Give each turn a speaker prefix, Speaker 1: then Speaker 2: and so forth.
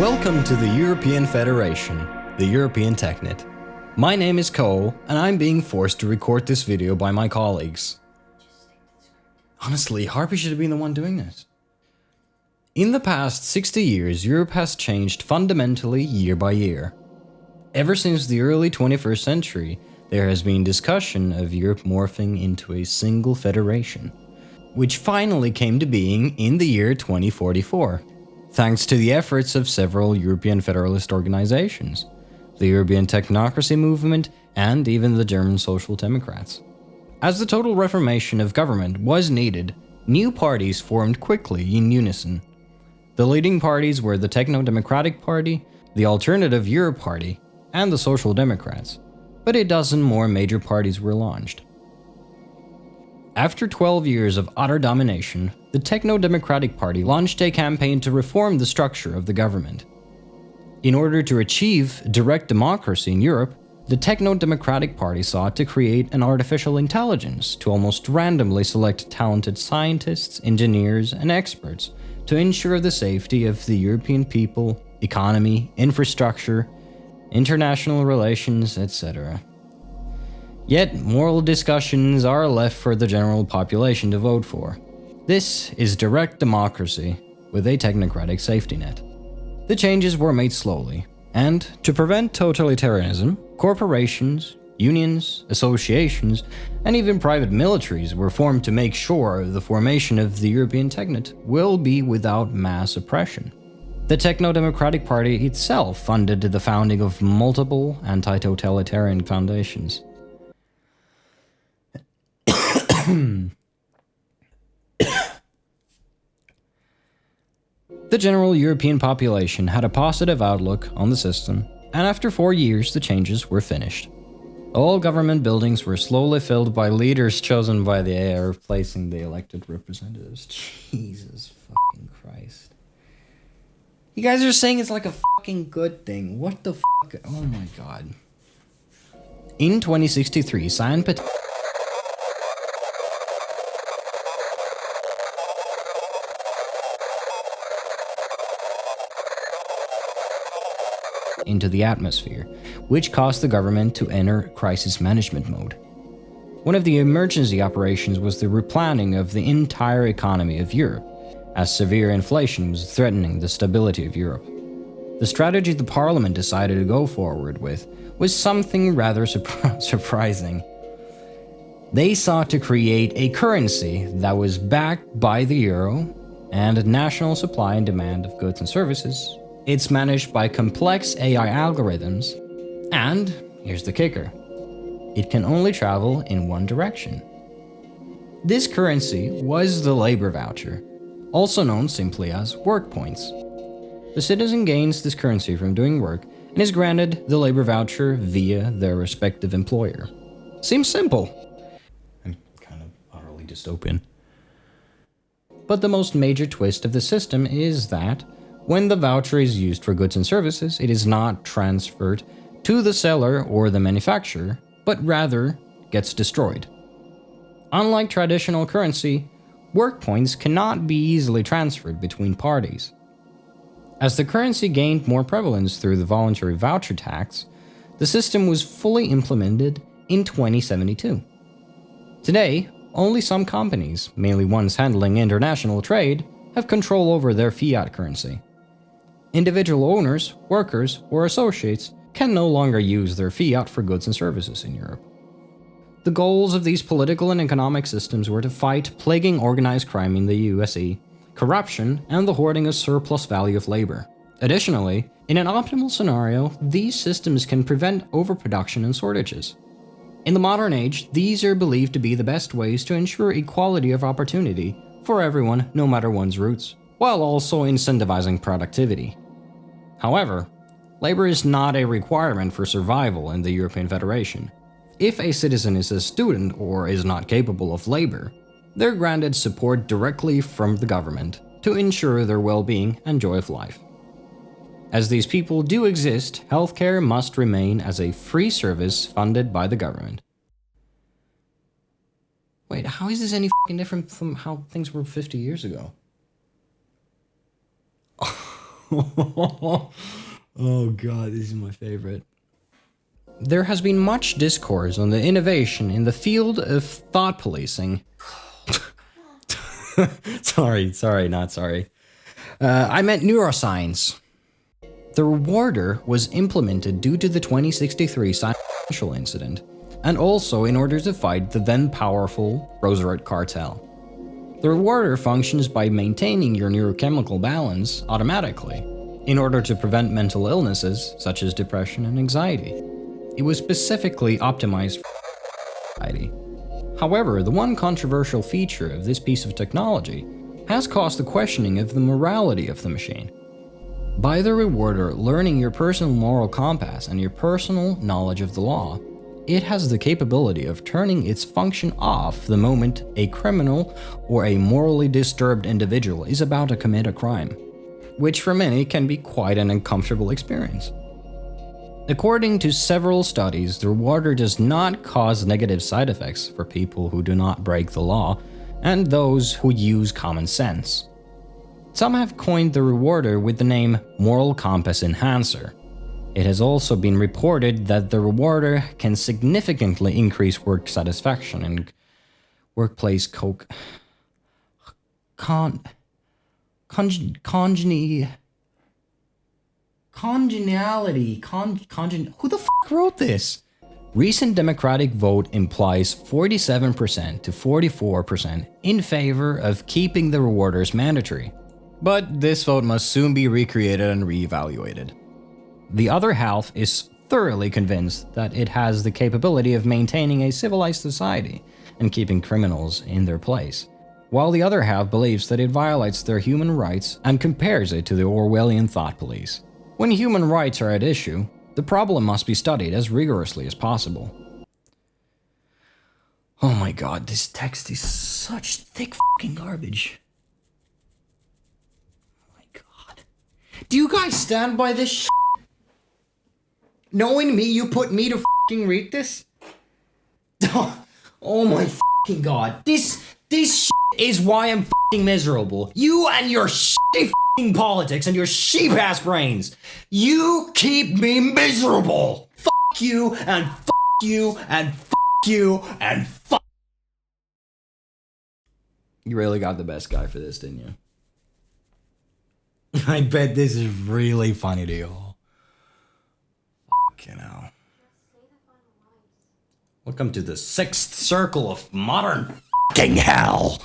Speaker 1: Welcome to the European Federation, the European Technet. My name is Cole, and I'm being forced to record this video by my colleagues. Honestly, Harpy should have been the one doing this. In the past 60 years, Europe has changed fundamentally year by year. Ever since the early 21st century, there has been discussion of Europe morphing into a single federation, which finally came to being in the year 2044, thanks to the efforts of several European federalist organizations, the European Technocracy movement, and even the German Social Democrats. As the total reformation of government was needed, new parties formed quickly in unison. The leading parties were the Techno-Democratic Party, the Alternative Europe Party, and the Social Democrats, but a dozen more major parties were launched. After 12 years of utter domination, the Techno-Democratic Party launched a campaign to reform the structure of the government. In order to achieve direct democracy in Europe, the Techno-Democratic Party sought to create an artificial intelligence to almost randomly select talented scientists, engineers, and experts to ensure the safety of the European people, economy, infrastructure, international relations, etc. Yet, moral discussions are left for the general population to vote for. This is direct democracy with a technocratic safety net. The changes were made slowly, and to prevent totalitarianism, corporations, unions, associations, and even private militaries were formed to make sure the formation of the European Technet will be without mass oppression. The Techno-Democratic Party itself funded the founding of multiple anti-totalitarian foundations. The general European population had a positive outlook on the system, and after 4 years the changes were finished. All government buildings were slowly filled by leaders chosen by the AI, replacing the elected representatives. Jesus fucking Christ. You guys are saying it's like a fucking good thing. What the fuck? Oh my god. In 2063, Cyan into the atmosphere, which caused the government to enter crisis management mode. One of the emergency operations was the replanning of the entire economy of Europe, as severe inflation was threatening the stability of Europe. The strategy the parliament decided to go forward with was something rather surprising. They sought to create a currency that was backed by the euro and a national supply and demand of goods and services. It's managed by complex AI algorithms, and here's the kicker, it can only travel in one direction. This currency was the labor voucher, also known simply as work points. The citizen gains this currency from doing work and is granted the labor voucher via their respective employer. Seems simple. And kind of utterly dystopian. But the most major twist of the system is that when the voucher is used for goods and services, it is not transferred to the seller or the manufacturer, but rather gets destroyed. Unlike traditional currency, work points cannot be easily transferred between parties. As the currency gained more prevalence through the voluntary voucher tax, the system was fully implemented in 2072. Today, only some companies, mainly ones handling international trade, have control over their fiat currency. Individual owners, workers, or associates can no longer use their fiat for goods and services in Europe. The goals of these political and economic systems were to fight plaguing organized crime in the USE, corruption, and the hoarding of surplus value of labor. Additionally, in an optimal scenario, these systems can prevent overproduction and shortages. In the modern age, these are believed to be the best ways to ensure equality of opportunity for everyone, no matter one's roots, while also incentivizing productivity. However, labor is not a requirement for survival in the European Federation. If a citizen is a student or is not capable of labor, they're granted support directly from the government to ensure their well-being and joy of life. As these people do exist, healthcare must remain as a free service funded by the government. Wait, how is this any fucking different from how things were 50 years ago? Oh god, this is my favorite. There has been much discourse on the innovation in the field of thought policing. Not sorry. I meant neuroscience. The rewarder was implemented due to the 2063 financial incident, and also in order to fight the then powerful Rosarot cartel. The rewarder functions by maintaining your neurochemical balance automatically, in order to prevent mental illnesses such as depression and anxiety. It was specifically optimized for anxiety. However, the one controversial feature of this piece of technology has caused the questioning of the morality of the machine. By the rewarder learning your personal moral compass and your personal knowledge of the law, it has the capability of turning its function off the moment a criminal or a morally disturbed individual is about to commit a crime, which for many can be quite an uncomfortable experience. According to several studies, the rewarder does not cause negative side effects for people who do not break the law and those who use common sense. Some have coined the rewarder with the name Moral Compass Enhancer. It has also been reported that the rewarder can significantly increase work satisfaction and workplace congeniality. Who the f wrote this? Recent Democratic vote implies 47% to 44% in favor of keeping the rewarders mandatory. But this vote must soon be recreated and reevaluated. The other half is thoroughly convinced that it has the capability of maintaining a civilized society and keeping criminals in their place, while the other half believes that it violates their human rights and compares it to the Orwellian thought police. When human rights are at issue, the problem must be studied as rigorously as possible. Oh my god, this text is such thick fucking garbage. Oh my god. Do you guys stand by this shit? Knowing me, you put me to fucking read this? Oh my fucking god. This shit is why I'm fucking miserable. You and your shitty fucking politics and your sheep-ass brains. You keep me miserable. Fuck you and fuck you and fuck you and fuck. You really got the best guy for this, didn't you? I bet this is really funny to y'all. You know. Welcome to the sixth circle of modern fucking hell.